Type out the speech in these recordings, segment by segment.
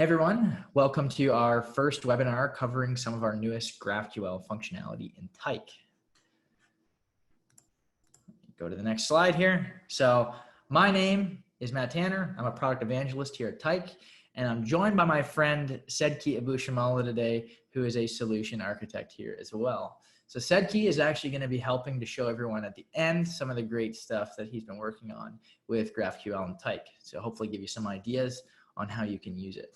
everyone, welcome to our first webinar covering some of our newest GraphQL functionality in Tyke. Go to the next slide here. So my name is Matt Tanner. I'm a product evangelist here at Tyke, and I'm joined by my friend Sedki Abushamala today, who is a solution architect here as well. So Sedki is actually going to be helping to show everyone at the end some of the great stuff that he's been working on with GraphQL and Tyke. So hopefully give you some ideas on how you can use it.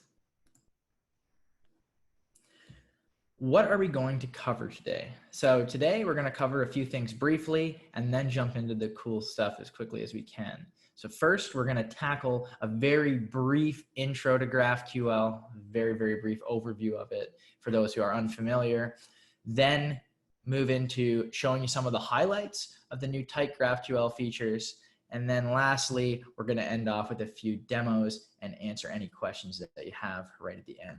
What are we going to cover today? So today we're going to cover a few things briefly and then jump into the cool stuff as quickly as we can. So first, we're going to tackle a very brief intro to GraphQL, very brief overview of it for those who are unfamiliar. Then move into showing you some of the highlights of the new Tyke GraphQL features. And then lastly, we're going to end off with a few demos and answer any questions that you have right at the end.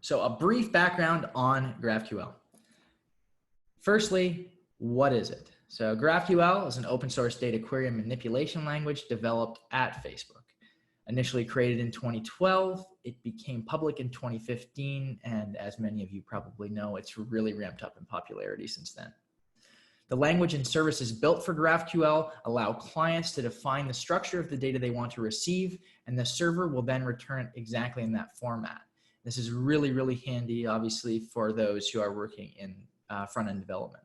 So a brief background on GraphQL. Firstly, what is it? So GraphQL is an open source data query and manipulation language developed at Facebook. Initially created in 2012, it became public in 2015, and as many of you probably know, it's really ramped up in popularity since then. The language and services built for GraphQL allow clients to define the structure of the data they want to receive, and the server will then return it exactly in that format. This is really handy, obviously, for those who are working in front-end development.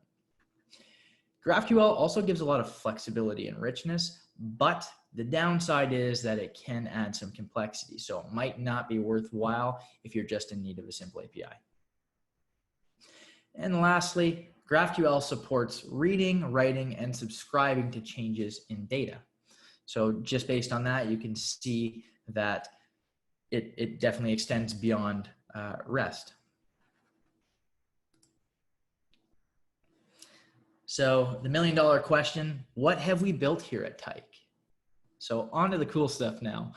GraphQL also gives a lot of flexibility and richness, but the downside is that it can add some complexity, so it might not be worthwhile if you're just in need of a simple API. And lastly, GraphQL supports reading, writing, and subscribing to changes in data. So just based on that, you can see that it definitely extends beyond REST. So the million-dollar question, what have we built here at Tyke? So on to the cool stuff now.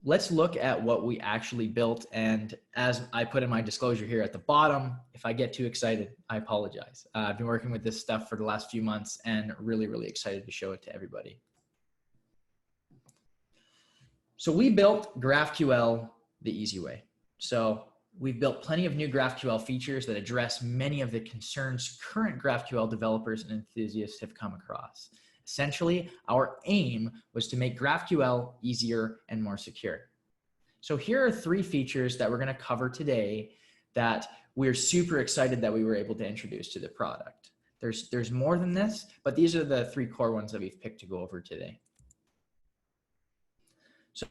Let's look at what we actually built. And as I put in my disclosure here at the bottom, if I get too excited, I apologize. I've been working with this stuff for the last few months and really excited to show it to everybody. So we built GraphQL the easy way. So we've built plenty of new GraphQL features that address many of the concerns current GraphQL developers and enthusiasts have come across. Essentially, our aim was to make GraphQL easier and more secure. So here are 3 features that we're going to cover today that we're super excited that we were able to introduce to the product. There's more than this, but these are the 3 core ones that we've picked to go over today.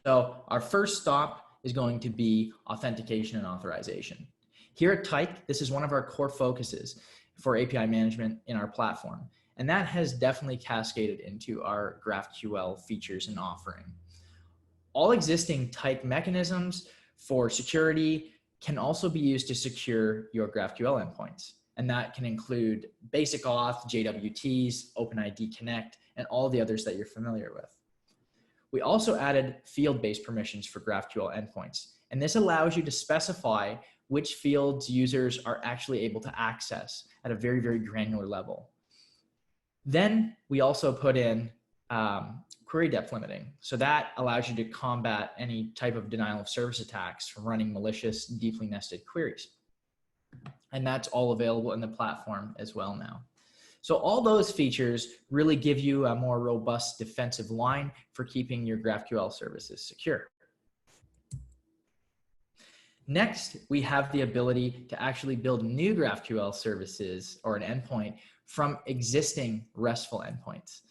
So our first stop is going to be authentication and authorization. Here at Tyke, this is one of our core focuses for API management in our platform. And that has definitely cascaded into our GraphQL features and offering. All existing Tyke mechanisms for security can also be used to secure your GraphQL endpoints. And that can include basic auth, JWTs, OpenID Connect, and all the others that you're familiar with. We also added field-based permissions for GraphQL endpoints, and this allows you to specify which fields users are actually able to access at a very granular level. Then we also put in query depth limiting, so that allows you to combat any type of denial of service attacks from running malicious, deeply nested queries. And that's all available in the platform as well now. So all those features really give you a more robust defensive line for keeping your GraphQL services secure. Next, we have the ability to actually build new GraphQL services or an endpoint from existing RESTful endpoints.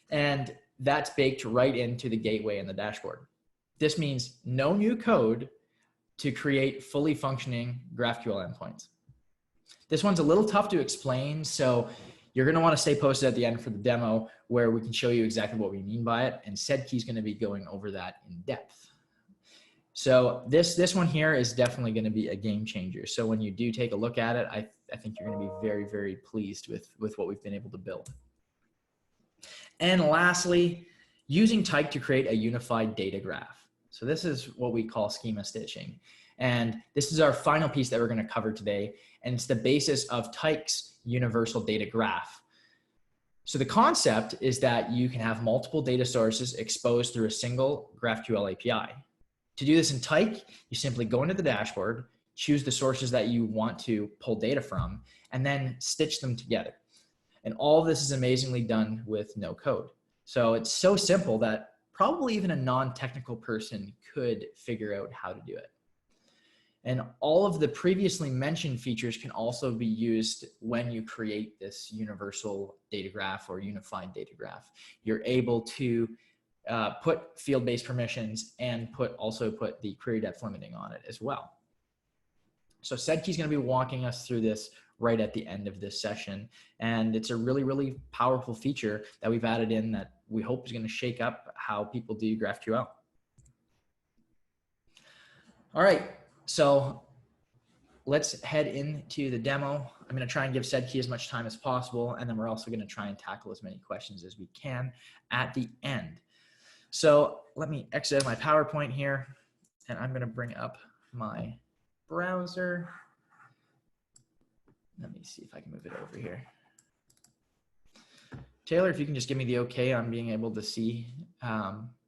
And that's baked right into the gateway and the dashboard. This means no new code to create fully functioning GraphQL endpoints. This one's a little tough to explain, so you're going to want to stay posted at the end for the demo where we can show you exactly what we mean by it. And Sedki's going to be going over that in depth. So this one here is definitely going to be a game changer. So when you do take a look at it, I think you're going to be very pleased with what we've been able to build. And lastly, using Tyke to create a unified data graph. So this is what we call schema stitching. And this is our final piece that we're going to cover today. And it's the basis of Tyke's universal data graph. So the concept is that you can have multiple data sources exposed through a single GraphQL API. To do this in Tyke, you simply go into the dashboard, choose the sources that you want to pull data from, and then stitch them together. And all of this is amazingly done with no code. So it's so simple that probably even a non-technical person could figure out how to do it. And all of the previously mentioned features can also be used when you create this universal data graph or unified data graph. You're able to put field-based permissions and also put the query depth limiting on it as well. So Sedkey's going to be walking us through this right at the end of this session. And it's a really, really powerful feature that we've added in that we hope is going to shake up how people do GraphQL. All right, so let's head into the demo. I'm going to try and give Sedkey as much time as possible, and then we're also going to try and tackle as many questions as we can at the end. So let me exit my PowerPoint here, and I'm going to bring up my browser. Let me see if I can move it over here. Taylor, if you can just give me the okay on being able to see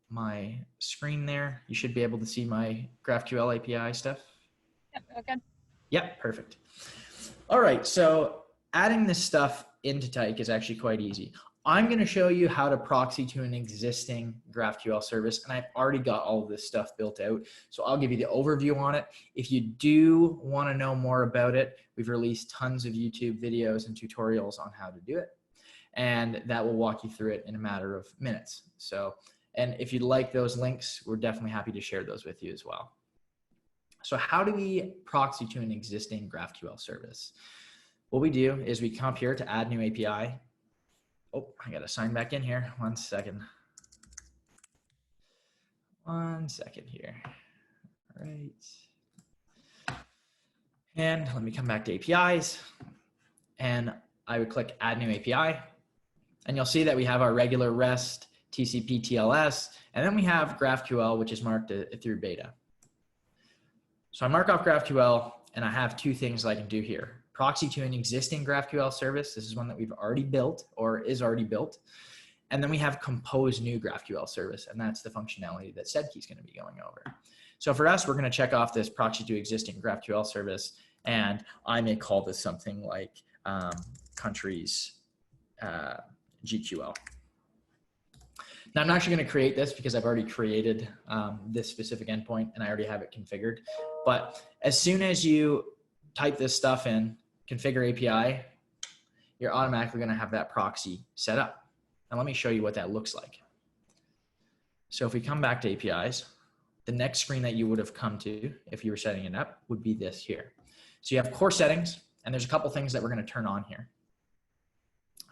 my screen there. You should be able to see my GraphQL API stuff. Yep, okay. Yep, perfect. All right, so adding this stuff into Tyke is actually quite easy. I'm going to show you how to proxy to an existing GraphQL service, and I've already got all of this stuff built out. So I'll give you the overview on it. If you do want to know more about it, we've released tons of YouTube videos and tutorials on how to do it, and that will walk you through it in a matter of minutes. So, and if you'd like those links, we're definitely happy to share those with you as well. So how do we proxy to an existing GraphQL service? What we do is we come up here to add new API. Oh, I got to sign back in here. 1 second. 1 second here. All right. And let me come back to APIs. And I would click Add New API. And you'll see that we have our regular REST, TCP, TLS, and then we have GraphQL, which is marked through beta. So I mark off GraphQL, and I have two things that I can do here. Proxy to an existing GraphQL service. This is one that we've already built or is already built. And then we have compose new GraphQL service, and that's the functionality that Sedkey's going to be going over. So for us, we're going to check off this proxy to existing GraphQL service, and I may call this something like countries GQL. Now I'm actually going to create this because I've already created this specific endpoint and I already have it configured. But as soon as you type this stuff in, configure API, you're automatically going to have that proxy set up. Now let me show you what that looks like. So if we come back to APIs, the next screen that you would have come to if you were setting it up would be this here. So you have core settings, and there's a couple things that we're going to turn on here.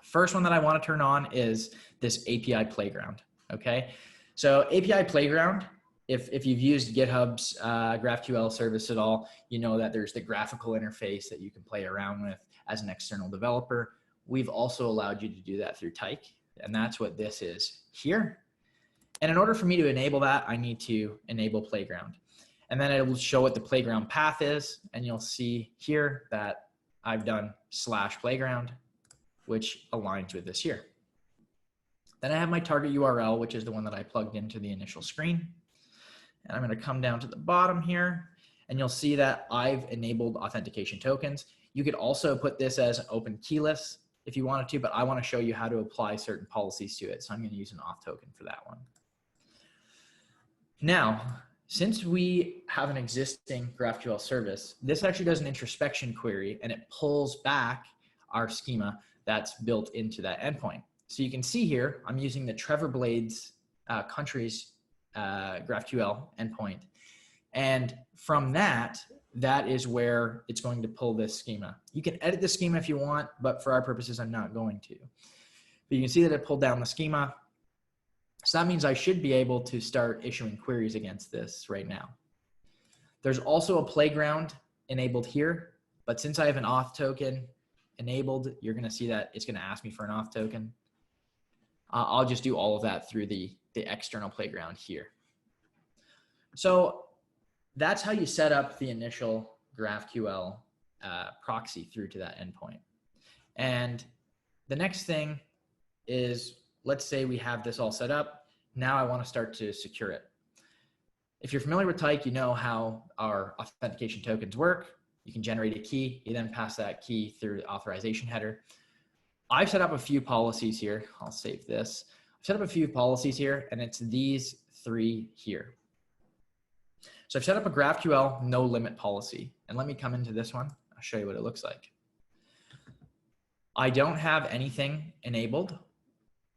First one that I want to turn on is this API Playground, okay? So API Playground, if you've used GitHub's GraphQL service at all, you know that there's the graphical interface that you can play around with as an external developer. We've also allowed you to do that through Tyke, and that's what this is here. And in order for me to enable that, I need to enable Playground. And then it will show what the Playground path is, and you'll see here that I've done /playground, which aligns with this here. Then I have my target URL, which is the one that I plugged into the initial screen. And I'm going to come down to the bottom here, and you'll see that I've enabled authentication tokens. You could also put this as open keyless if you wanted to, but I want to show you how to apply certain policies to it. So I'm going to use an auth token for that one. Now, since we have an existing GraphQL service, this actually does an introspection query, and it pulls back our schema that's built into that endpoint. So you can see here, I'm using the Trevor Blades countries GraphQL endpoint. And from that is where it's going to pull this schema. You can edit the schema if you want, but for our purposes, I'm not going to. But you can see that it pulled down the schema. So that means I should be able to start issuing queries against this right now. There's also a Playground enabled here, but since I have an auth token enabled, you're going to see that it's going to ask me for an auth token. I'll just do all of that through the external Playground here. So that's how you set up the initial GraphQL proxy through to that endpoint. And the next thing is, let's say we have this all set up. Now I want to start to secure it. If you're familiar with Tyke, you know how our authentication tokens work. You can generate a key. You then pass that key through the authorization header. I've set up a few policies here. I'll save this. I've set up a few policies here, and it's these three here. So I've set up a GraphQL no limit policy. And let me come into this one. I'll show you what it looks like. I don't have anything enabled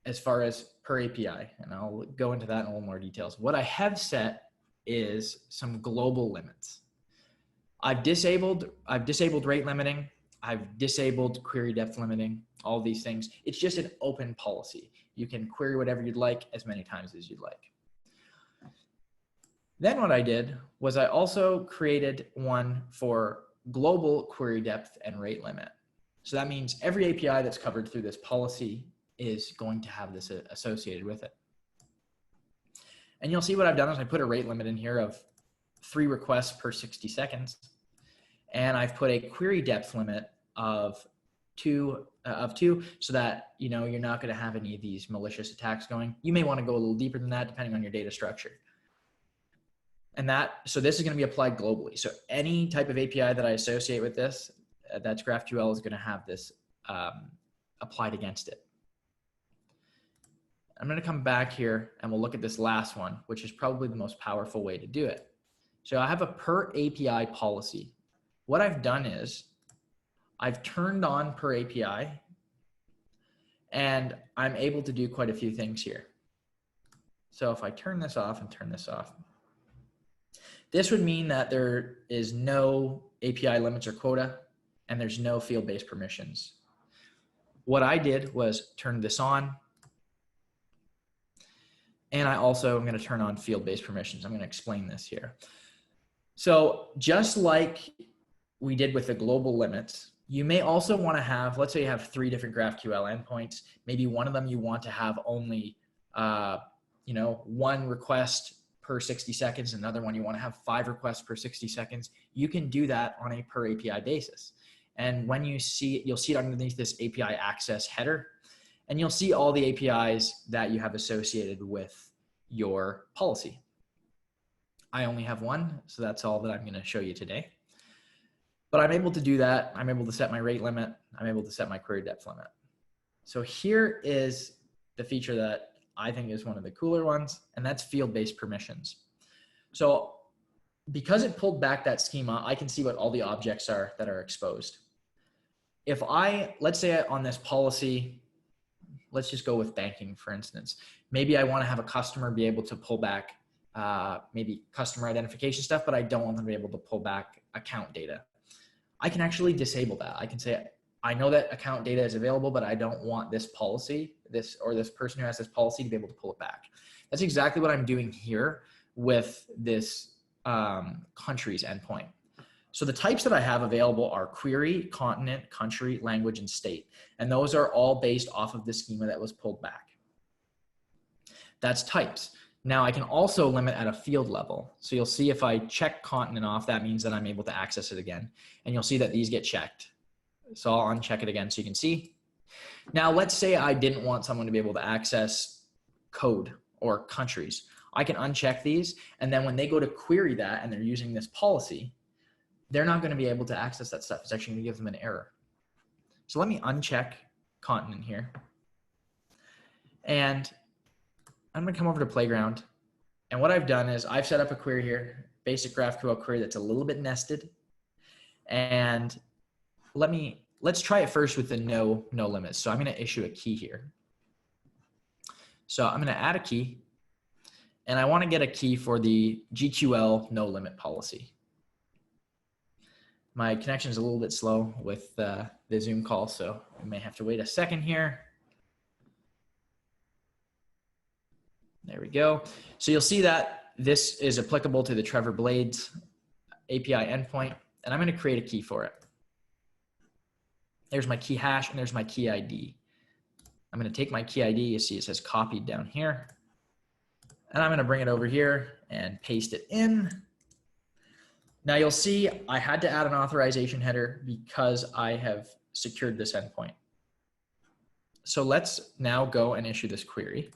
as far as per API, and I'll go into that in a little more details. What I have set is some global limits. I've disabled rate limiting. I've disabled query depth limiting, all these things. It's just an open policy. You can query whatever you'd like as many times as you'd like. Then what I did was I also created one for global query depth and rate limit. So that means every API that's covered through this policy is going to have this associated with it. And you'll see what I've done is I put a rate limit in here of 3 requests per 60 seconds. And I've put a query depth limit of two, so that you're not going to have any of these malicious attacks going. You may want to go a little deeper than that depending on your data structure. And so this is going to be applied globally. So any type of API that I associate with this, that's GraphQL, is going to have this applied against it. I'm going to come back here and we'll look at this last one, which is probably the most powerful way to do it. So I have a per API policy. What I've done is I've turned on per API, and I'm able to do quite a few things here. So if I turn this off and turn this off, this would mean that there is no API limits or quota, and there's no field-based permissions. What I did was turn this on, and I also am going to turn on field-based permissions. I'm going to explain this here. So just like we did with the global limits, you may also want to have, let's say you have 3 different GraphQL endpoints. Maybe one of them you want to have only, 1 request per 60 seconds. Another one you want to have 5 requests per 60 seconds. You can do that on a per API basis. And when you see it, you'll see it underneath this API access header, and you'll see all the APIs that you have associated with your policy. I only have one, so that's all that I'm going to show you today. But I'm able to do that. I'm able to set my rate limit. I'm able to set my query depth limit. So here is the feature that I think is one of the cooler ones, and that's field-based permissions. So because it pulled back that schema, I can see what all the objects are that are exposed. If let's say on this policy, let's just go with banking, for instance. Maybe I want to have a customer be able to pull back maybe customer identification stuff, but I don't want them to be able to pull back account data. I can actually disable that. I can say, I know that account data is available, but I don't want this policy, this person who has this policy to be able to pull it back. That's exactly what I'm doing here with this countries endpoint. So the types that I have available are query, continent, country, language, and state. And those are all based off of the schema that was pulled back. That's types. Now I can also limit at a field level. So you'll see if I check continent off, that means that I'm able to access it again. And you'll see that these get checked. So I'll uncheck it again so you can see. Now let's say I didn't want someone to be able to access code or countries. I can uncheck these, and then when they go to query that and they're using this policy, they're not going to be able to access that stuff. It's actually going to give them an error. So let me uncheck continent here. And I'm going to come over to Playground. And what I've done is I've set up a query here, basic GraphQL query that's a little bit nested. And let's try it first with the no limits. So I'm going to issue a key here. So I'm going to add a key, and I want to get a key for the GQL no limit policy. My connection is a little bit slow with the Zoom call, so we may have to wait a second here. There we go. So you'll see that this is applicable to the Trevor Blades API endpoint, and I'm going to create a key for it. There's my key hash, and there's my key ID. I'm going to take my key ID. You see it says copied down here. And I'm going to bring it over here and paste it in. Now you'll see I had to add an authorization header because I have secured this endpoint. So let's now go and issue this query.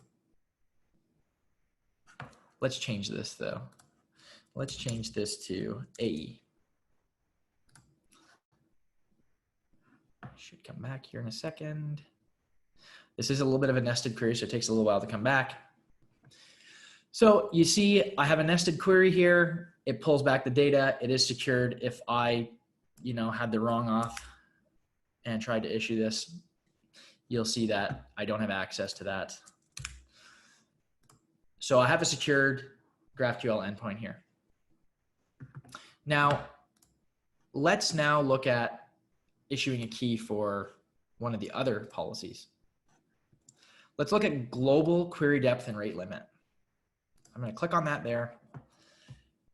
Let's change this though. Let's change this to AE. Should come back here in a second. This is a little bit of a nested query, so it takes a little while to come back. So you see, I have a nested query here. It pulls back the data. It is secured. If I, had the wrong auth and tried to issue this, you'll see that I don't have access to that. So I have a secured GraphQL endpoint here. Now, let's now look at issuing a key for one of the other policies. Let's look at global query depth and rate limit. I'm going to click on that there.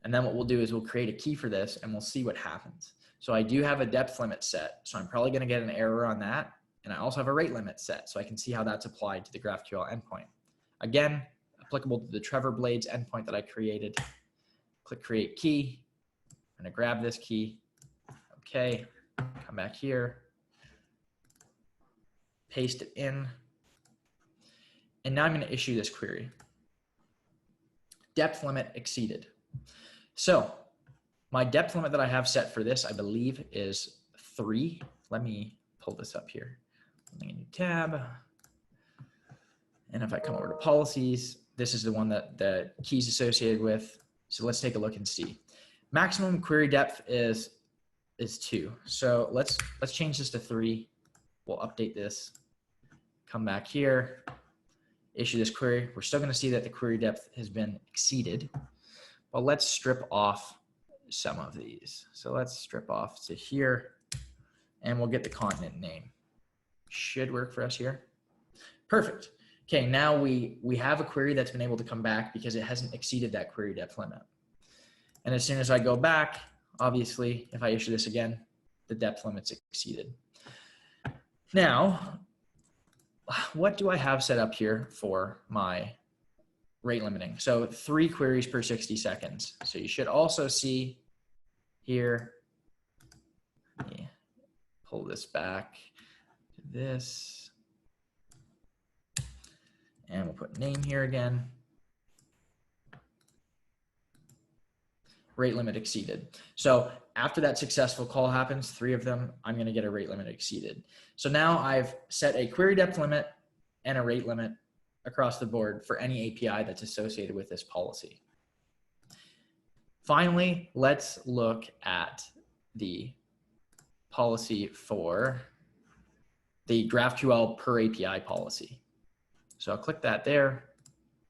And then what we'll do is we'll create a key for this and we'll see what happens. So I do have a depth limit set. So I'm probably going to get an error on that. And I also have a rate limit set. So I can see how that's applied to the GraphQL endpoint. Again, applicable to the Trevor Blades endpoint that I created. Click create key. I'm going to grab this key. Okay. Come back here. Paste it in. And now I'm going to issue this query. Depth limit exceeded. So my depth limit that I have set for this, I believe, is 3. Let me pull this up here. Opening a new tab. And if I come over to policies, this is the one that the key's associated with. So let's take a look and see. Maximum query depth is 2. So let's change this to 3. We'll update this. Come back here. Issue this query. We're still going to see that the query depth has been exceeded, but let's strip off some of these. So let's strip off to here and we'll get the continent name. Should work for us here. Perfect. Okay, now we have a query that's been able to come back because it hasn't exceeded that query depth limit. And as soon as I go back, obviously, if I issue this again, the depth limit's exceeded. Now, what do I have set up here for my rate limiting? So 3 queries per 60 seconds. So you should also see here, let me pull this back to this. And we'll put name here again. Rate limit exceeded. So after that successful call happens, 3 of them, I'm going to get a rate limit exceeded. So now I've set a query depth limit and a rate limit across the board for any API that's associated with this policy. Finally, let's look at the policy for the GraphQL per API policy. So I'll click that there,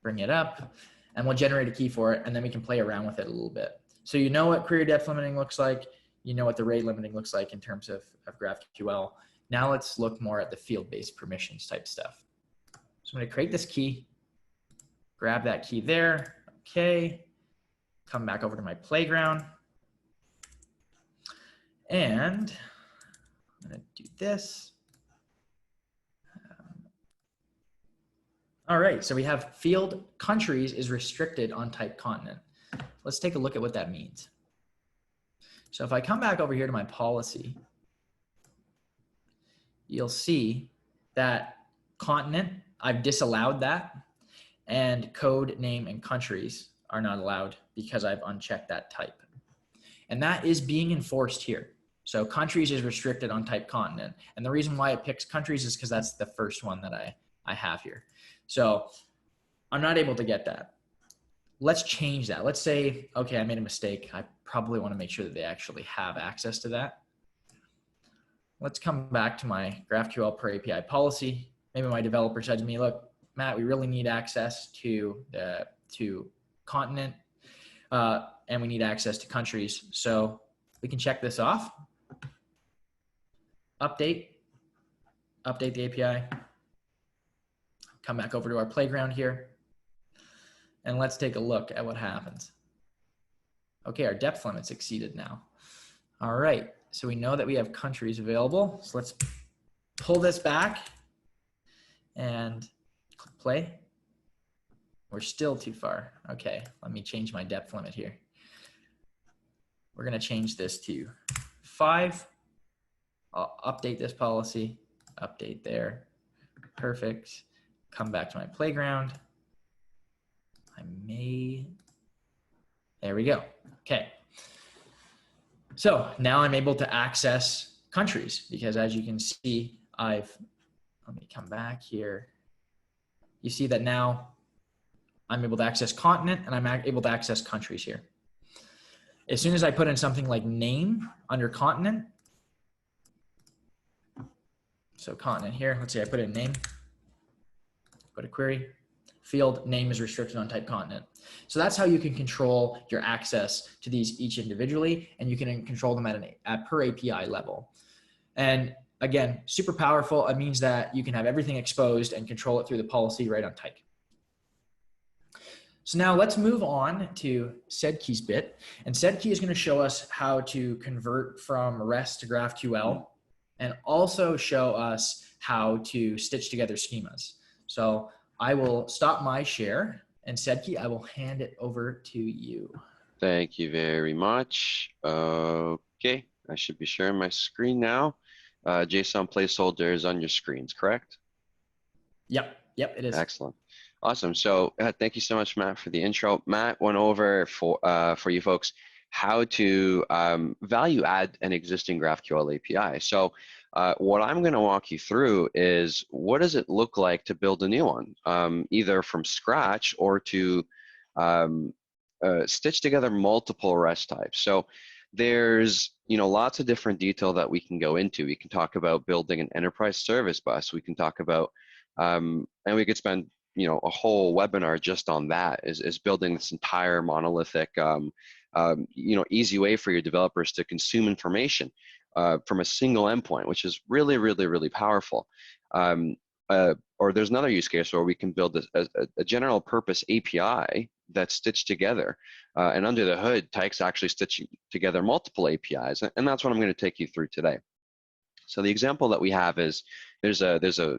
bring it up, and we'll generate a key for it, and then we can play around with it a little bit. So you know what query depth limiting looks like, you know what the rate limiting looks like in terms of GraphQL. Now let's look more at the field-based permissions type stuff. So I'm going to create this key, grab that key there, okay, come back over to my playground, and I'm going to do this. All right, so we have field countries is restricted on type continent. Let's take a look at what that means. So if I come back over here to my policy, you'll see that continent, I've disallowed that, and code, name, and countries are not allowed because I've unchecked that type. And that is being enforced here. So countries is restricted on type continent. And the reason why it picks countries is because that's the first one that I have here. So I'm not able to get that. Let's change that. Let's say, okay, I made a mistake. I probably want to make sure that they actually have access to that. Let's come back to my GraphQL per API policy. Maybe my developer said to me, look, Matt, we really need access to continent and we need access to countries. So we can check this off. Update the API. Come back over to our playground here. And let's take a look at what happens. Okay, our depth limit's exceeded now. All right, so we know that we have countries available. So let's pull this back and click play. We're still too far. Okay, let me change my depth limit here. We're gonna change this to 5. I'll update this policy, update there. Perfect. Come back to my playground. There we go. Okay. So now I'm able to access countries because as you can see, let me come back here. You see that now I'm able to access continent and I'm able to access countries here. As soon as I put in something like name under continent, so continent here, let's say I put in name, go to query, field name is restricted on type continent. So that's how you can control your access to these each individually, and you can control them at per API level. And again, super powerful. It means that you can have everything exposed and control it through the policy right on type. So now let's move on to sedkeys bit. And sedkey is going to show us how to convert from REST to GraphQL and also show us how to stitch together schemas. So I will stop my share, and sedkey, I will hand it over to you. Thank you very much. Okay, I should be sharing my screen now. JSON Placeholder is on your screens, correct? Yep, it is. Excellent. Awesome. So thank you so much, Matt, for the intro. Matt went over for you folks how to value add an existing GraphQL API. So what I'm going to walk you through is what does it look like to build a new one, either from scratch or to stitch together multiple REST types. So there's lots of different detail that we can go into. We can talk about building an enterprise service bus. We can talk about and we could spend a whole webinar just on that, is building this entire monolithic easy way for your developers to consume information from a single endpoint, which is really, really, really powerful. Or there's another use case where we can build a general purpose API that's stitched together. And under the hood, Tyke's actually stitching together multiple APIs. And that's what I'm going to take you through today. So the example that we have is there's a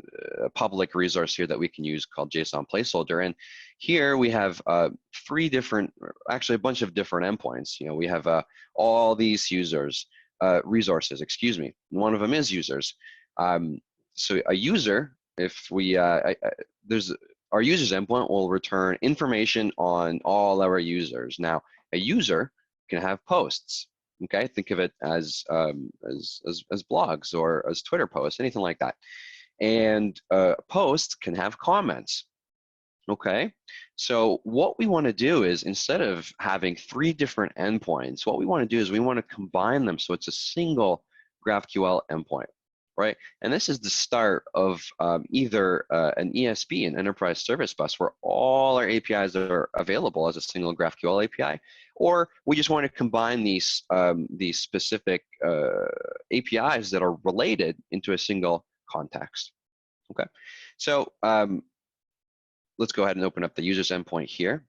public resource here that we can use called JSON Placeholder. And here we have three different, actually a bunch of different endpoints. We have all these resources, excuse me. One of them is users. So a user, if we, our users endpoint will return information on all our users. Now, a user can have posts. Okay, think of it as blogs or as Twitter posts, anything like that. And posts can have comments. Okay, so what we want to do is, instead of having three different endpoints, what we want to do is we want to combine them so it's a single GraphQL endpoint, right? And this is the start of either an ESB, an enterprise service bus, where all our APIs are available as a single GraphQL API, or we just want to combine these specific APIs that are related into a single context. Okay, so let's go ahead and open up the user's endpoint here,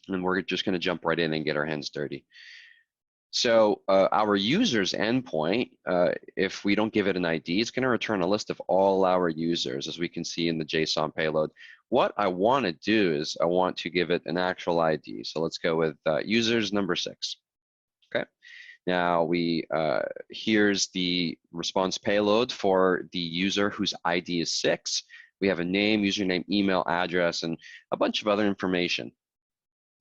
and we're just going to jump right in and get our hands dirty. So our user's endpoint, if we don't give it an ID, it's going to return a list of all our users, as we can see in the JSON payload. What I want to do is I want to give it an actual ID. So let's go with users number 6. Okay. Now here's the response payload for the user whose ID is 6. We have a name, username, email, address, and a bunch of other information.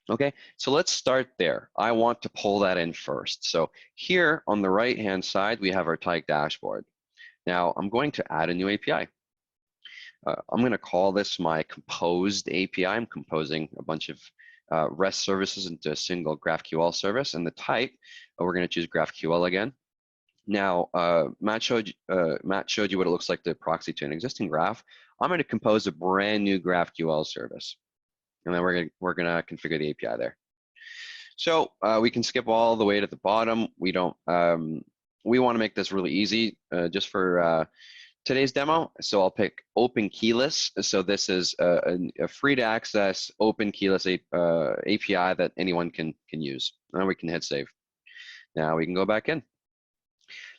Okay, so let's start there. I want to pull that in first. So here on the right-hand side, we have our Tyke dashboard. Now I'm going to add a new API. I'm going to call this my composed API. I'm composing a bunch of REST services into a single GraphQL service, and the type, we're going to choose GraphQL again. Now, Matt showed you what it looks like to proxy to an existing graph. I'm going to compose a brand new GraphQL service, and then we're gonna configure the API there. So we can skip all the way to the bottom. We don't. We want to make this really easy, just for today's demo. So I'll pick Open Keyless. So this is a free to access open keyless API that anyone can use. And then we can hit save. Now we can go back in.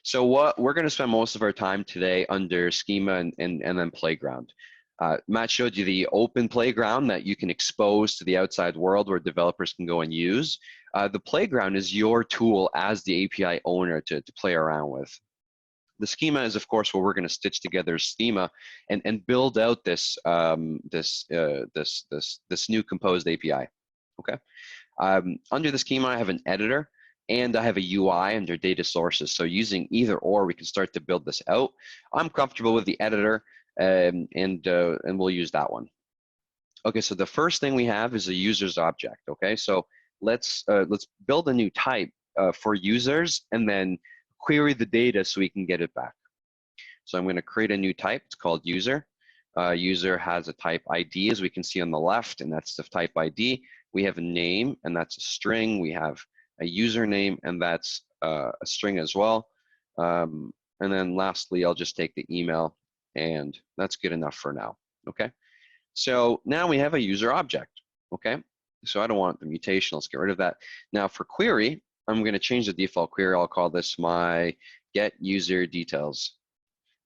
So what we're going to spend most of our time today under schema and then playground. Matt showed you the open playground that you can expose to the outside world where developers can go and use. The playground is your tool as the API owner to play around with. The schema is, of course, where we're going to stitch together a schema and build out this this new composed API. Okay. Under the schema, I have an editor and I have a UI under data sources. So using either or, we can start to build this out. I'm comfortable with the editor, and we'll use that one. Okay, so the first thing we have is a user's object. Okay, so let's build a new type for users and then query the data so we can get it back. So I'm going to create a new type. It's called user. User has a type ID, as we can see on the left, and that's the type ID. We have a name, and that's a string. We have a username, and that's a string as well. And then lastly, I'll just take the email, and that's good enough for now. Okay. So now we have a user object. Okay. So I don't want the mutation. Let's get rid of that. Now for query, I'm going to change the default query. I'll call this my get user details.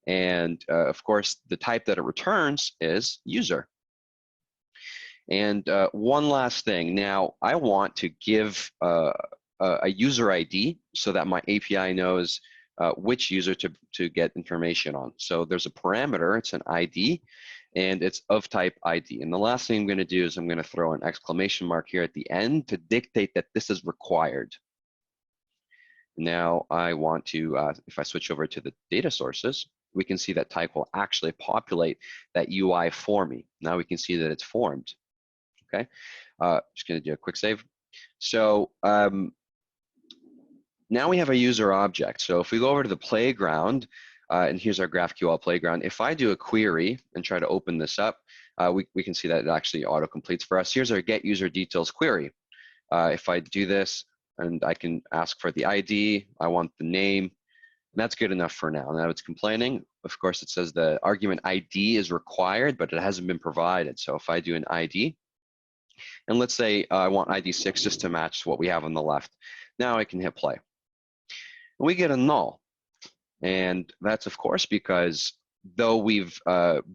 And of course, the type that it returns is user. And one last thing. Now, I want to give a user ID so that my API knows which user to get information on. So there's a parameter. It's an ID, and it's of type ID. And the last thing I'm going to do is I'm going to throw an exclamation mark here at the end to dictate that this is required. Now, I want to, if I switch over to the data sources, we can see that type will actually populate that UI for me. Now we can see that it's formed. Okay, just going to do a quick save. So now we have a user object. So if we go over to the playground, and here's our GraphQL playground. If I do a query and try to open this up, we can see that it actually auto-completes for us. Here's our get user details query. If I do this, and I can ask for the ID, I want the name, and that's good enough for now. Now it's complaining. Of course, it says the argument ID is required, but it hasn't been provided. So if I do an ID, and let's say I want ID 6 just to match what we have on the left. Now I can hit play. And we get a null. And that's, of course, because though we've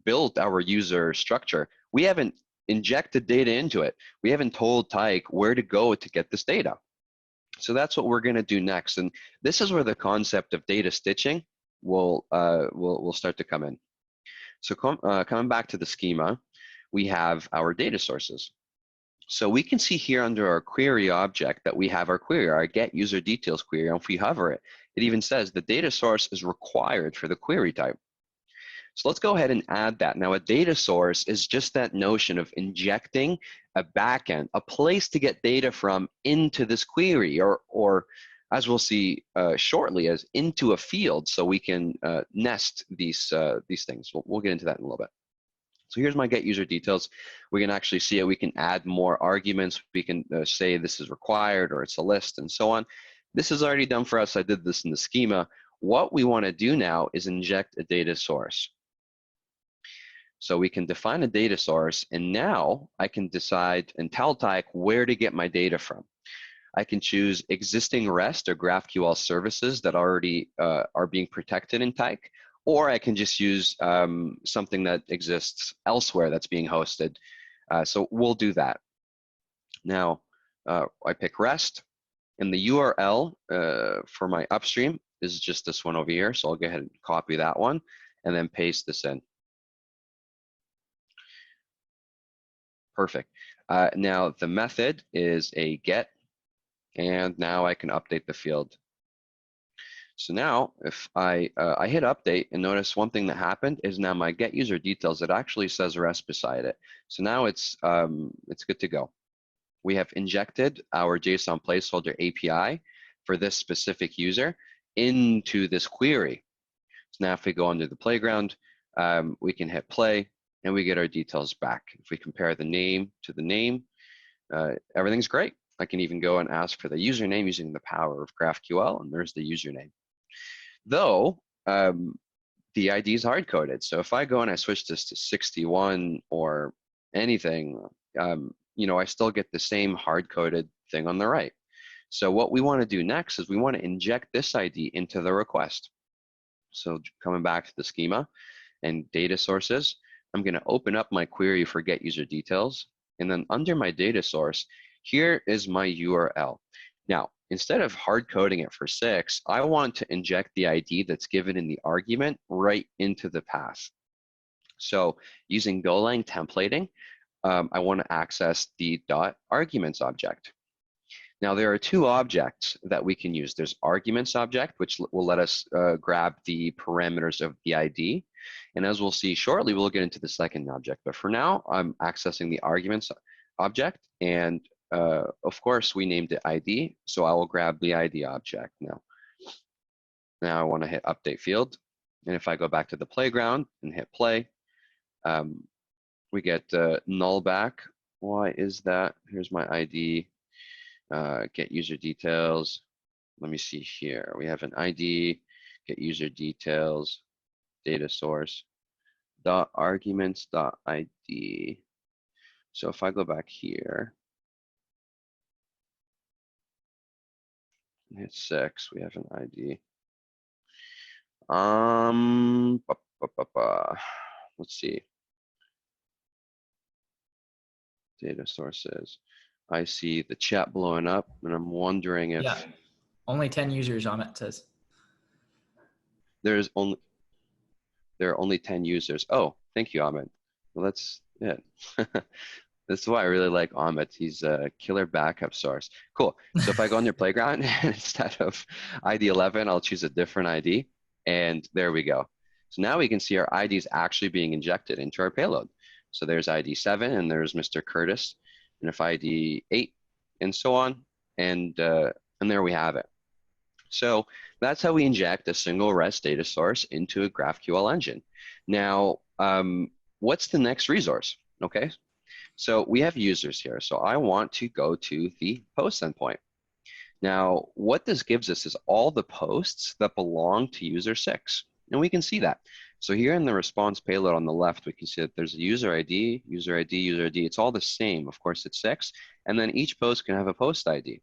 built our user structure, we haven't injected data into it. We haven't told Tyke where to go to get this data. So that's what we're going to do next. And this is where the concept of data stitching will start to come in. So coming back to the schema, we have our data sources. So we can see here under our query object that we have our query, our get user details query. And if we hover it, it even says the data source is required for the query type. So let's go ahead and add that. Now a data source is just that notion of injecting a backend, a place to get data from into this query, or as we'll see shortly, as into a field, so we can nest these things. We'll get into that in a little bit. So here's my get user details. We can actually see it. We can add more arguments. We can say this is required or it's a list and so on. This is already done for us. I did this in the schema. What we want to do now is inject a data source. So we can define a data source, and now I can decide and tell Tyke where to get my data from. I can choose existing REST or GraphQL services that already are being protected in Tyke, or I can just use something that exists elsewhere that's being hosted. So we'll do that. Now, I pick REST, and the URL for my upstream is just this one over here. So I'll go ahead and copy that one and then paste this in. Perfect. Now the method is a get, and now I can update the field. So now if I hit update, and notice one thing that happened is now my get user details, it actually says REST beside it. So now it's good to go. We have injected our JSON Placeholder API for this specific user into this query. So now if we go under the playground, we can hit play, and we get our details back. If we compare the name to the name, everything's great. I can even go and ask for the username using the power of GraphQL, and there's the username. Though, the ID is hard-coded. So if I go and I switch this to 61 or anything, I still get the same hard-coded thing on the right. So what we want to do next is we want to inject this ID into the request. So coming back to the schema and data sources, I'm going to open up my query for get user details, and then under my data source, here is my URL. Now, instead of hard coding it for 6, I want to inject the ID that's given in the argument right into the path. So using Golang templating, I want to access the .arguments object. Now there are 2 objects that we can use. There's arguments object, which will let us grab the parameters of the ID. And as we'll see shortly, we'll get into the second object. But for now, I'm accessing the arguments object. And of course, we named it ID. So I will grab the ID object now. Now I want to hit update field. And if I go back to the playground and hit play, we get null back. Why is that? Here's my ID. Get user details. Let me see here. We have an ID, get user details, data source, dot arguments dot ID. So if I go back here, hit 6, we have an ID. Let's see. Data sources. I see the chat blowing up, and I'm wondering if only 10 users, Amit says. There are only 10 users. Oh, thank you, Amit. Well, that's it. That's why I really like Amit. He's a killer backup source. Cool. So if I go on your playground, instead of ID 11, I'll choose a different ID. And there we go. So now we can see our IDs actually being injected into our payload. So there's ID 7, and there's Mr. Curtis. And if ID 8, and so on. And there we have it. So that's how we inject a single REST data source into a GraphQL engine. Now, what's the next resource? Okay, so we have users here. So I want to go to the post endpoint. Now, what this gives us is all the posts that belong to user 6. And we can see that. So here in the response payload on the left, we can see that there's a user ID, user ID, user ID. It's all the same. Of course, it's 6. And then each post can have a post ID.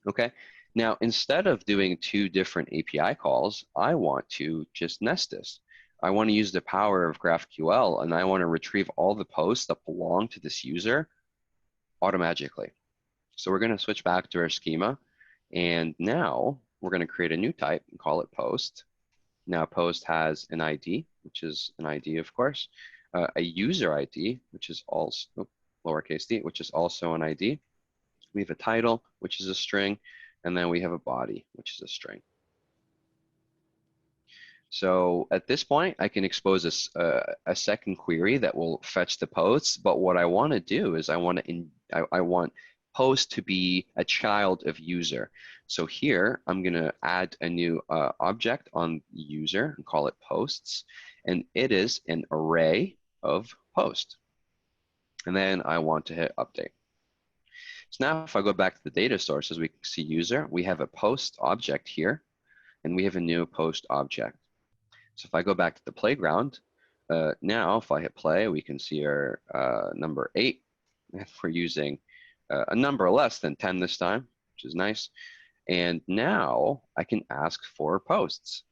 Okay. Now, instead of doing 2 different API calls, I want to just nest this. I want to use the power of GraphQL, and I want to retrieve all the posts that belong to this user automatically. So we're going to switch back to our schema, and now we're going to create a new type and call it post. Now, post has an ID, which is an ID, of course, a user ID, which is also lowercase d, which is also an ID. We have a title, which is a string, and then we have a body, which is a string. So at this point, I can expose a second query that will fetch the posts. But what I want to do is I want post to be a child of user. So here I'm going to add a new object on user and call it posts, and it is an array of post. And then I want to hit update. So now if I go back to the data sources, we can see user, we have a post object here, and we have a new post object. So if I go back to the playground, now if I hit play, we can see our number 8, and we're using a number less than 10 this time, which is nice. And now I can ask for posts.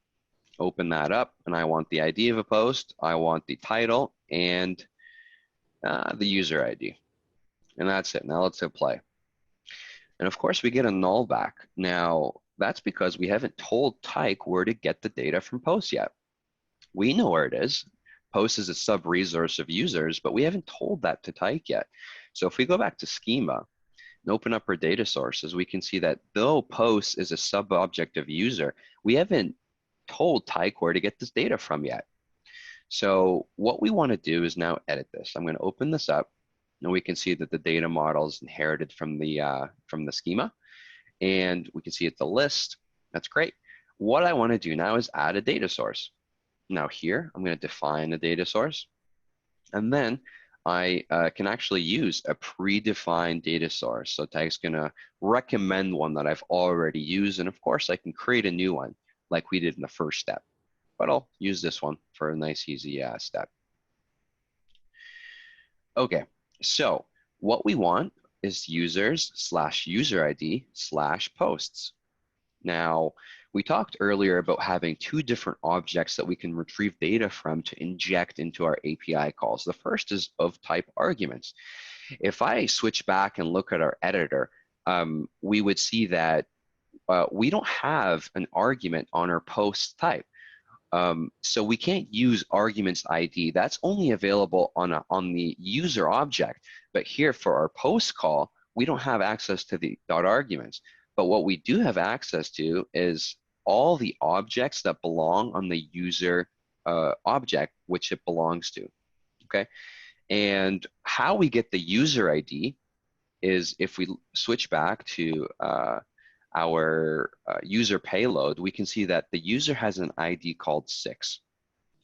Open that up, and I want the ID of a post, I want the title, and the user ID. And that's it. Now let's hit play. And of course, we get a null back. Now, that's because we haven't told Tyke where to get the data from posts yet. We know where it is. Post is a sub-resource of users, but we haven't told that to Tyke yet. So if we go back to schema and open up our data sources, we can see that though post is a sub-object of user, we haven't told Tyke where to get this data from yet. So what we want to do is now edit this. I'm going to open this up. And we can see that the data model is inherited from the schema, and we can see it's a list. That's great. What I want to do now is add a data source. Now here, I'm going to define a data source, and then I can actually use a predefined data source. So Tyke's going to recommend one that I've already used, and of course, I can create a new one like we did in the first step. But I'll use this one for a nice, easy step. Okay. So what we want is users/user ID/posts. Now, we talked earlier about having 2 different objects that we can retrieve data from to inject into our API calls. The first is of type arguments. If I switch back and look at our editor, we would see that we don't have an argument on our post type. So we can't use arguments ID. That's only available on the user object. But here for our post call, we don't have access to the .arguments. But what we do have access to is all the objects that belong on the user object, which it belongs to. Okay, and how we get the user ID is if we switch back to our user payload, we can see that the user has an ID called 6.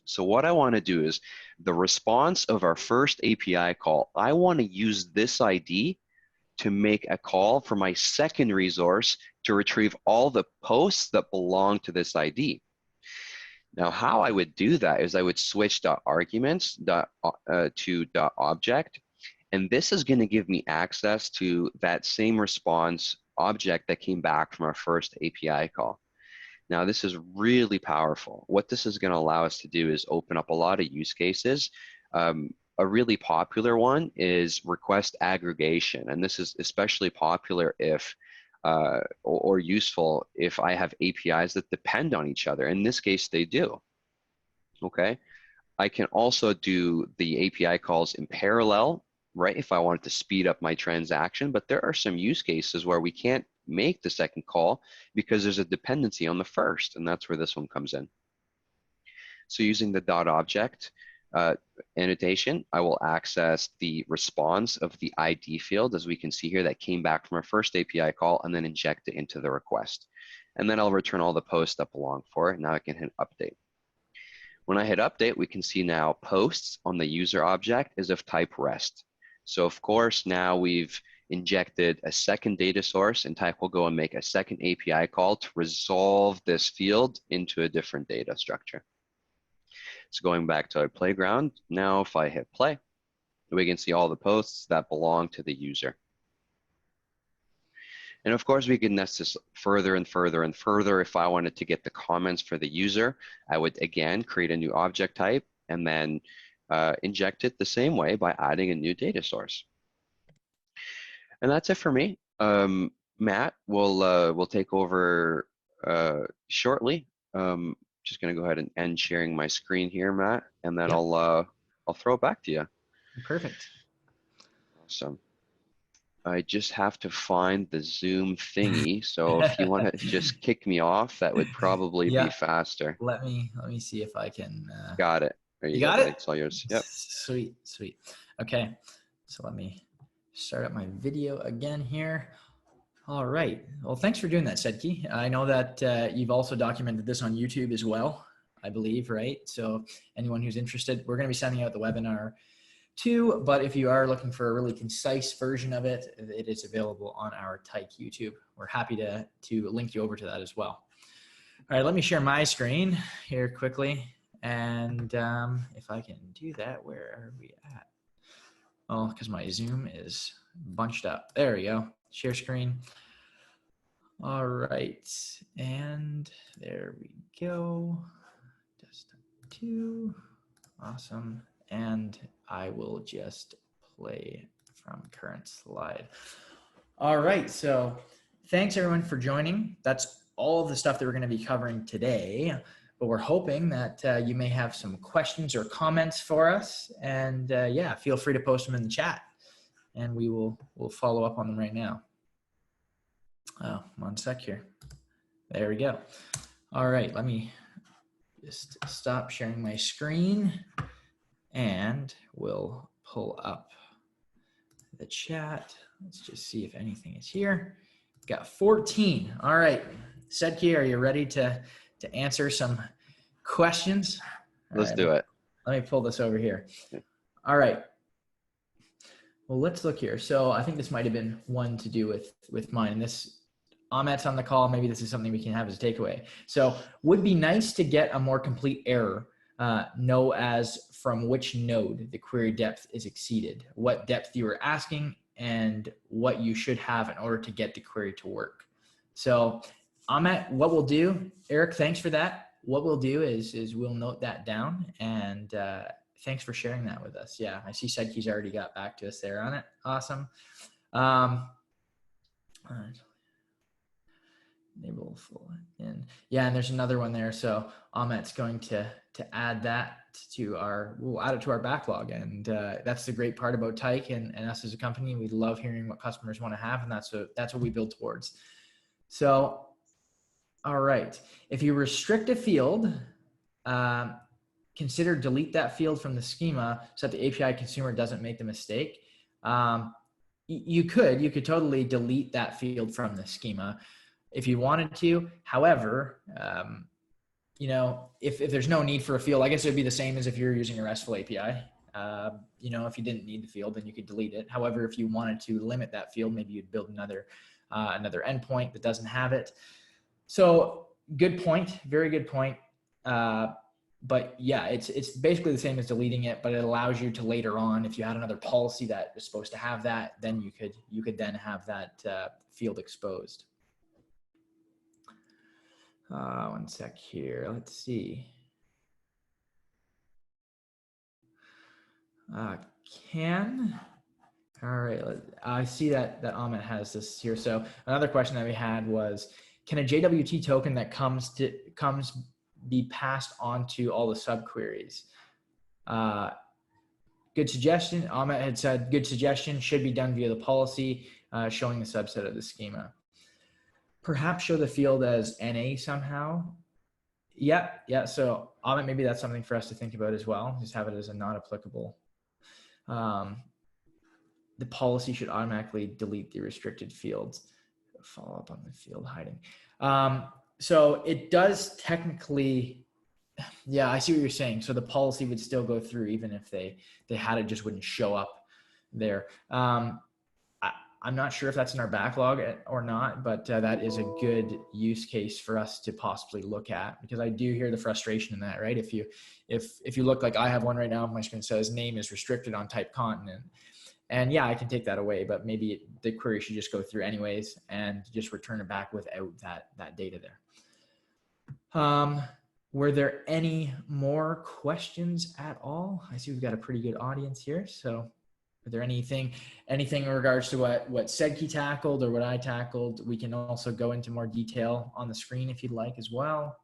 So what I want to do is the response of our first API call, I want to use this ID to make a call for my second resource to retrieve all the posts that belong to this ID. Now, how I would do that is I would switch .arguments to .object, and this is going to give me access to that same response object that came back from our first API call. Now, this is really powerful. What this is going to allow us to do is open up a lot of use cases. A really popular one is request aggregation, and this is especially popular if or useful if I have APIs that depend on each other. In this case, they do. Okay, I can also do the API calls in parallel, right, if I wanted to speed up my transaction, but there are some use cases where we can't make the second call because there's a dependency on the first, and that's where this one comes in. So using the .object annotation, I will access the response of the ID field, as we can see here, that came back from our first API call, and then inject it into the request. And then I'll return all the posts that belong for it. Now I can hit update. When I hit update, we can see now posts on the user object is of type REST. So of course, now we've injected a second data source, and type will go and make a second API call to resolve this field into a different data structure. So going back to our playground, now if I hit play, we can see all the posts that belong to the user. And of course, we can nest this further and further and further. If I wanted to get the comments for the user, I would again create a new object type and then inject it the same way by adding a new data source. And that's it for me. Matt will take over shortly. Just going to go ahead and end sharing my screen here, Matt, and then yep. I'll throw it back to you. Perfect. Awesome. I just have to find the Zoom thingy. So if you want to just kick me off, that would probably be faster. Let me see if I can. Got it. There you go. Got it? It's all yours. Yep. Sweet. Okay. So let me start up my video again here. All right. Well, thanks for doing that, Sedki. I know that you've also documented this on YouTube as well, I believe, right? So anyone who's interested, we're going to be sending out the webinar too, but if you are looking for a really concise version of it, it is available on our Tyke YouTube. We're happy to link you over to that as well. All right, let me share my screen here quickly. And if I can do that, where are we at? Oh, because my Zoom is bunched up. There we go. Share screen. All right, and there we go. Desktop 2, awesome. And I will just play from current slide. All right, so thanks everyone for joining. That's all of the stuff that we're going to be covering today, but we're hoping that you may have some questions or comments for us, and yeah, feel free to post them in the chat, and we'll follow up on them right now. Oh, 1 sec here. There we go. All right, let me just stop sharing my screen, and we'll pull up the chat. Let's just see if anything is here. Got 14. All right, Sedki, are you ready to answer some questions? Let's do it. Let me pull this over here. All right. Well, let's look here. So I think this might have been one to do with mine. And this, Amit's on the call. Maybe this is something we can have as a takeaway. So would be nice to get a more complete error. Know as from which node the query depth is exceeded, what depth you are asking, and what you should have in order to get the query to work. So Amit, what we'll do, Eric, thanks for that. What we'll do is we'll note that down, and thanks for sharing that with us. Yeah, I see Sedki's already got back to us there on it. Awesome. enable full in. Yeah, and there's another one there. So Amit's going to add that to we'll add it to our backlog. And that's the great part about Tyke and us as a company. We love hearing what customers want to have, and that's what we build towards. So, all right. If you restrict a field, consider delete that field from the schema so that the API consumer doesn't make the mistake. You could totally delete that field from the schema if you wanted to. However, if there's no need for a field, I guess it would be the same as if you're using a RESTful API. If you didn't need the field, then you could delete it. However, if you wanted to limit that field, maybe you'd build another endpoint that doesn't have it. So good point, very good point. But yeah, it's basically the same as deleting it, but it allows you to later on, if you had another policy that is supposed to have that, then you could then have that field exposed. One sec here. Let's see. All right. I see that Amit has this here. So another question that we had was, can a JWT token that comes be passed on to all the subqueries? Good suggestion. Amit had said, good suggestion, should be done via the policy, showing the subset of the schema. Perhaps show the field as NA somehow. Yeah. So Amit, maybe that's something for us to think about as well. Just have it as a not applicable. The policy should automatically delete the restricted fields. Follow up on the field hiding. So it does technically, yeah, I see what you're saying. So the policy would still go through even if they had it, just wouldn't show up there. I'm not sure if that's in our backlog or not, but that is a good use case for us to possibly look at, because I do hear the frustration in that, right? If you look, like I have one right now on my screen, says name is restricted on type continent. And yeah, I can take that away, but maybe the query should just go through anyways and just return it back without that data there. Were there any more questions at all? I see we've got a pretty good audience here. So are there anything in regards to what Sedkey tackled or what I tackled? We can also go into more detail on the screen if you'd like as well.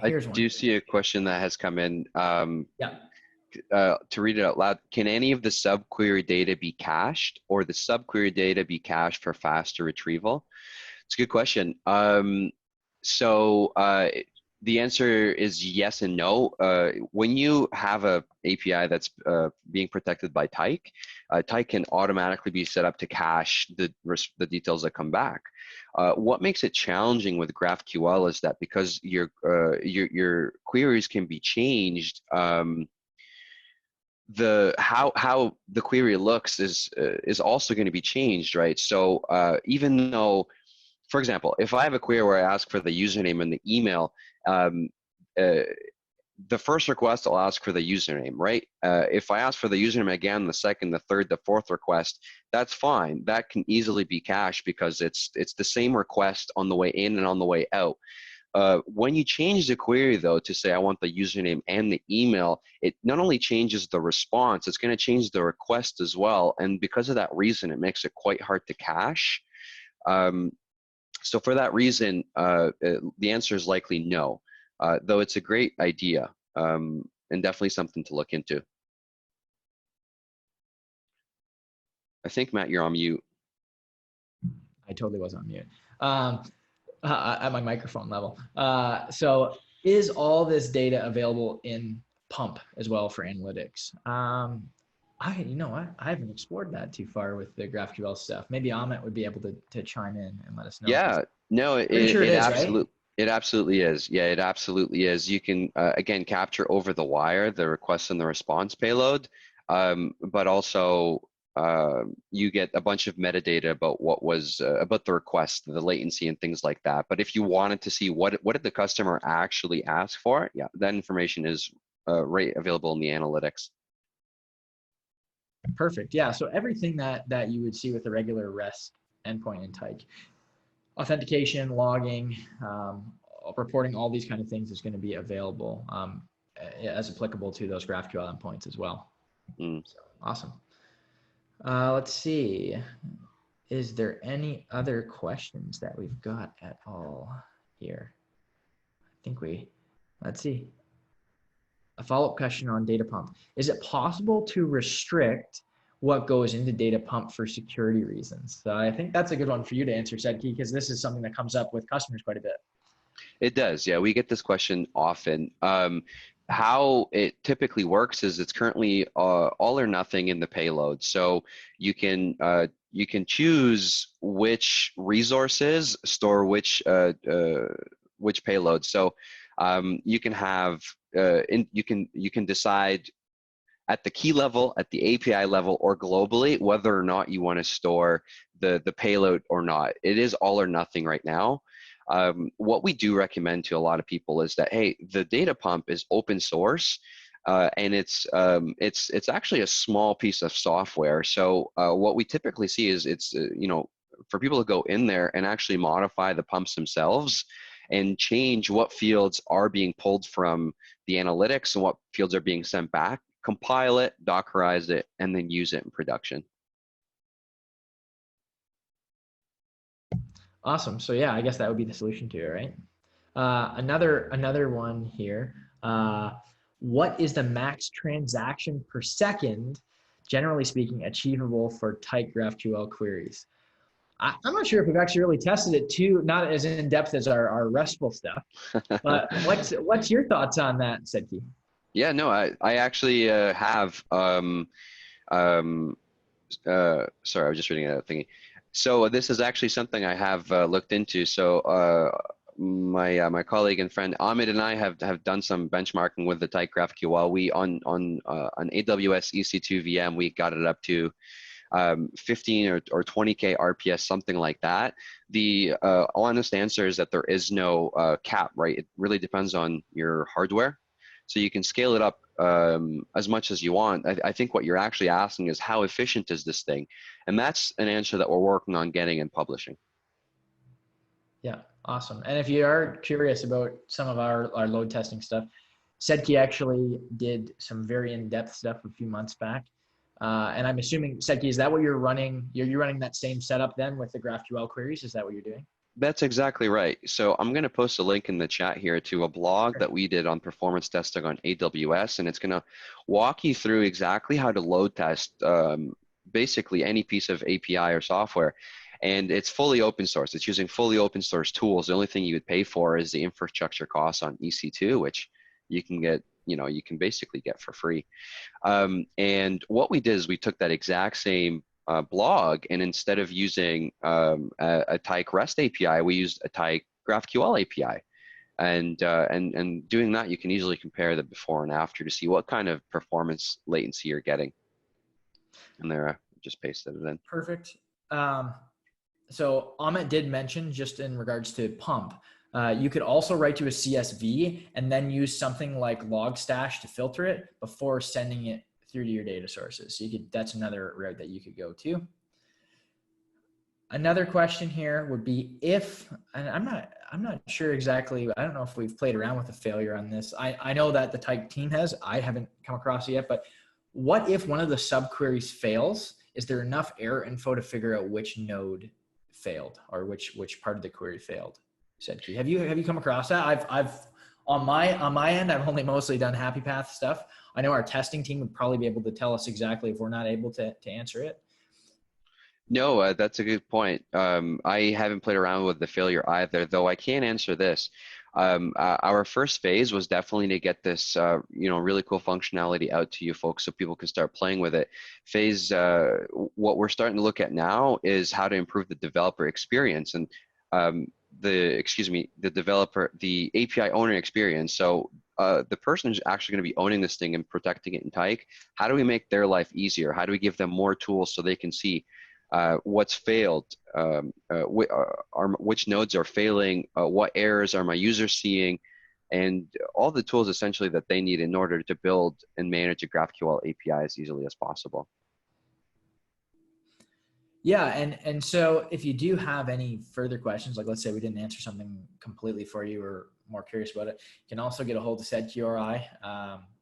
Here's one. I do see a question that has come in. Yeah. To read it out loud, can any of the subquery data be cached, or the subquery data be cached for faster retrieval? It's a good question. The answer is yes and no. When you have a API that's being protected by Tyke, Tyke can automatically be set up to cache the details that come back. What makes it challenging with GraphQL is that because your queries can be changed, how the query looks is also going to be changed, right? So even though, for example, if I have a query where I ask for the username and the email, the first request I'll ask for the username, right? If I ask for the username again, the second, the third, the fourth request, that's fine. That can easily be cached because it's the same request on the way in and on the way out. When you change the query, though, to say I want the username and the email, it not only changes the response, it's going to change the request as well. And because of that reason, it makes it quite hard to cache. So for that reason, the answer is likely no, though it's a great idea and definitely something to look into. I think, Matt, you're on mute. I totally was on mute. At my microphone level. So is all this data available in Pump as well for analytics? You know what? I haven't explored that too far with the GraphQL stuff. Maybe Amit would be able to chime in and let us know. Yeah, no, it absolutely, right? It absolutely is. Yeah, it absolutely is. You can, again, capture over the wire the request and the response payload, but also you get a bunch of metadata about what was about the request, the latency, and things like that. But if you wanted to see what did the customer actually ask for, yeah, that information is right available in the analytics. Perfect. Yeah. So everything that you would see with a regular REST endpoint in Tyke, authentication, logging, reporting, all these kind of things is going to be available as applicable to those GraphQL endpoints as well. So awesome. Let's see. is there any other questions that we've got at all here? I think let's see. A follow-up question on data pump. Is it possible to restrict what goes into data pump for security reasons? So I think that's a good one for you to answer, Sedki, because this is something that comes up with customers quite a bit. It does. Yeah, we get this question often. How it typically works is it's currently all or nothing in the payload. So you can choose which resources store which payload. So you can have you can decide at the key level, at the API level, or globally whether or not you want to store the payload or not. It is all or nothing right now. What we do recommend to a lot of people is that, hey, the data pump is open source, and it's actually a small piece of software. So what we typically see is it's for people to go in there and actually modify the pumps themselves and change what fields are being pulled from the analytics and what fields are being sent back, compile it, Dockerize it, and then use it in production. Awesome. So yeah, I guess that would be the solution to it, right? Another one here. What is the max transaction per second, generally speaking, achievable for tight GraphQL queries? I'm not sure if we've actually really tested it too, not as in depth as our RESTful stuff. But what's your thoughts on that, Sedki? Yeah, no, I actually have. Sorry, I was just reading a thingy. So this is actually something I have looked into. So my colleague and friend Ahmed and I have done some benchmarking with the tight GraphQL. We on AWS EC2 VM, we got it up to 15 or 20K RPS, something like that. The honest answer is that there is no cap, right? It really depends on your hardware. So you can scale it up as much as you want. I think what you're actually asking is how efficient is this thing? And that's an answer that we're working on getting and publishing. Yeah, awesome. And if you are curious about some of our load testing stuff, Sedki actually did some very in-depth stuff a few months back. And I'm assuming, Sedki, is that what you're running? You're running that same setup then with the GraphQL queries? Is that what you're doing? That's exactly right. So I'm going to post a link in the chat here to a blog that we did on performance testing on AWS, and it's going to walk you through exactly how to load test basically any piece of API or software. And it's fully open source. It's using fully open source tools. The only thing you would pay for is the infrastructure costs on EC2, which you can get, you can basically get for free. And what we did is we took that exact same blog, and instead of using a Tyke REST API, we used a Tyke GraphQL API. And doing that, you can easily compare the before and after to see what kind of performance latency you're getting. And there, just pasted it in. Perfect. So Amit did mention, just in regards to pump, you could also write to a CSV and then use something like Logstash to filter it before sending it through to your data sources. So that's another route that you could go to. Another question here would be and I'm not sure exactly, I don't know if we've played around with a failure on this. I know that the Tyke team has, I haven't come across it yet, but what if one of the subqueries fails? Is there enough error info to figure out which node failed or which part of the query failed? Sedki, have you come across that? I've on my end, I've only mostly done happy path stuff. I know our testing team would probably be able to tell us exactly if we're not able to answer it. No, that's a good point. I haven't played around with the failure either, though I can answer this. Our first phase was definitely to get this, really cool functionality out to you folks so people can start playing with it. What we're starting to look at now is how to improve the developer experience and the API owner experience. So the person who's actually going to be owning this thing and protecting it in Tyke, how do we make their life easier? How do we give them more tools so they can see what's failed, which nodes are failing, what errors are my users seeing, and all the tools essentially that they need in order to build and manage a GraphQL API as easily as possible. Yeah, and so if you do have any further questions, like let's say we didn't answer something completely for you or more curious about it, you can also get a hold of SedQRI.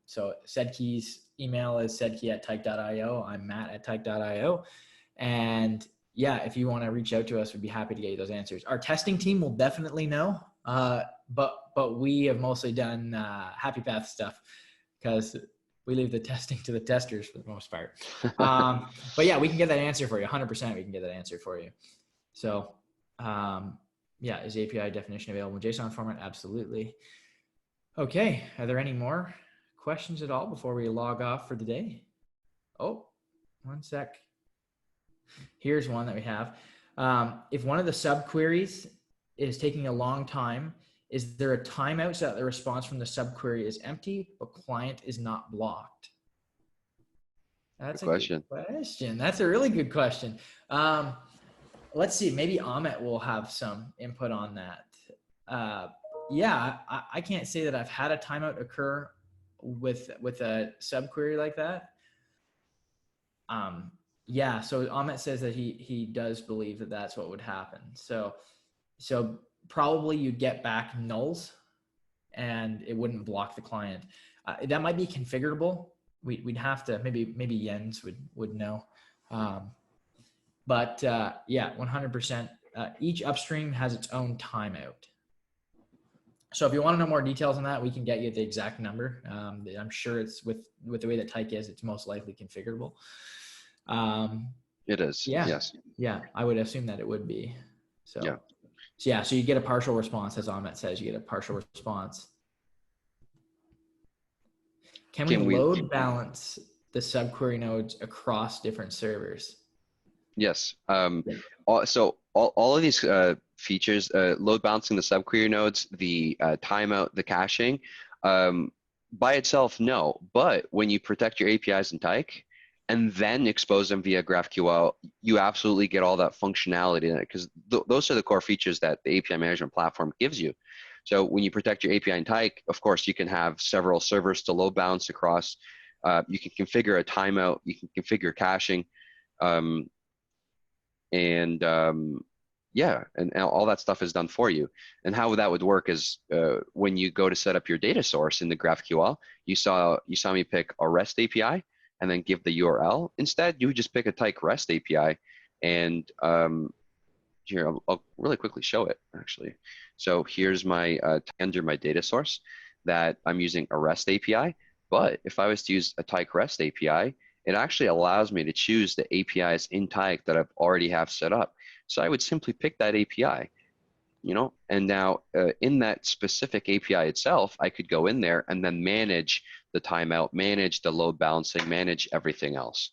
So Sedki's email is sedki@tyke.io. I'm Matt at tyke.io. And yeah, if you want to reach out to us, we'd be happy to get you those answers. Our testing team will definitely know, but we have mostly done happy path stuff because we leave the testing to the testers for the most part. But yeah, we can get that answer for you. 100% we can get that answer for you. So yeah, is API definition available in JSON format? Absolutely. Okay, are there any more questions at all before we log off for the day? Oh, one sec. Here's one that we have. If one of the subqueries is taking a long time, is there a timeout so that the response from the subquery is empty, but client is not blocked? That's a good question. That's a really good question. Let's see, maybe Amit will have some input on that. Yeah, I can't say that I've had a timeout occur with a subquery like that. Yeah, so Amit says that he does believe that that's what would happen. So probably you'd get back nulls and it wouldn't block the client. That might be configurable. We'd have to, maybe Jens would know. But yeah, 100%. Each upstream has its own timeout. So if you want to know more details on that, we can get you the exact number. I'm sure it's with the way that Tyke is, it's most likely configurable. It is. Yeah. Yes. Yeah, I would assume that it would be. So yeah. So you get a partial response, as Amit says. You get a partial response. Can we load balance the subquery nodes across different servers? Yes. So all of these features, load balancing the subquery nodes, the timeout, the caching, by itself, no. But when you protect your APIs in Tyke and then expose them via GraphQL, you absolutely get all that functionality in it, because those are the core features that the API management platform gives you. So when you protect your API in Tyke, of course, you can have several servers to load balance across. You can configure a timeout. You can configure caching. Yeah, and all that stuff is done for you. And how that would work is when you go to set up your data source in the GraphQL, you saw me pick a REST API and then give the URL. Instead, you would just pick a Tyke REST API, and here I'll really quickly show it actually. So here's my under my data source that I'm using a REST API. But if I was to use a Tyke REST API, it actually allows me to choose the APIs in Tyke that I've already have set up. So I would simply pick that API, and now in that specific API itself, I could go in there and then manage the timeout, manage the load balancing, manage everything else.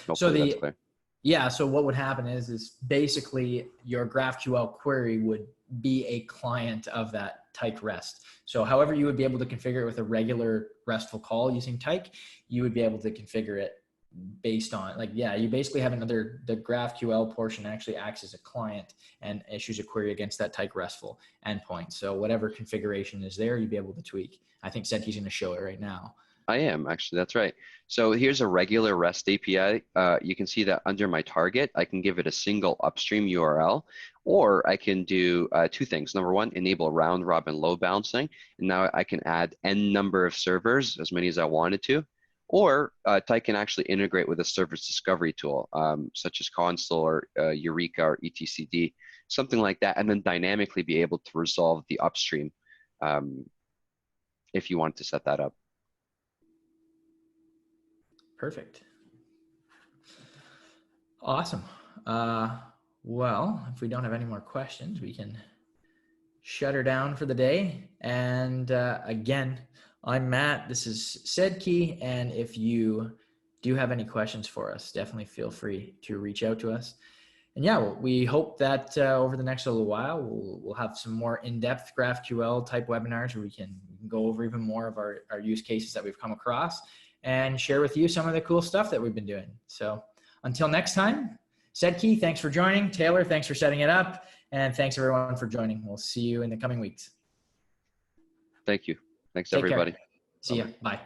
Hopefully that's clear. Yeah, so what would happen is basically your GraphQL query would be a client of that Tyke REST. So however you would be able to configure it with a regular RESTful call using Tyke, you would be able to configure it based on, you basically have the GraphQL portion actually acts as a client and issues a query against that Tyke RESTful endpoint. So whatever configuration is there, you'd be able to tweak. I think Sedke's going to show it right now. I am, actually, that's right. So here's a regular REST API. You can see that under my target, I can give it a single upstream URL, or I can do two things. Number one, enable round robin load balancing. And now I can add n number of servers, as many as I wanted to. Or Tyke can actually integrate with a service discovery tool, such as Console or Eureka or etcd, something like that, and then dynamically be able to resolve the upstream if you want to set that up. Perfect. Awesome. Well, if we don't have any more questions, we can shut her down for the day. And again, I'm Matt. This is Sedke. And if you do have any questions for us, definitely feel free to reach out to us. And yeah, we hope that over the next little while, we'll have some more in-depth GraphQL type webinars where we can go over even more of our use cases that we've come across and share with you some of the cool stuff that we've been doing. So until next time, Sedke, thanks for joining. Taylor, thanks for setting it up. And thanks everyone for joining. We'll see you in the coming weeks. Thank you. Thanks everybody. See ya. Bye.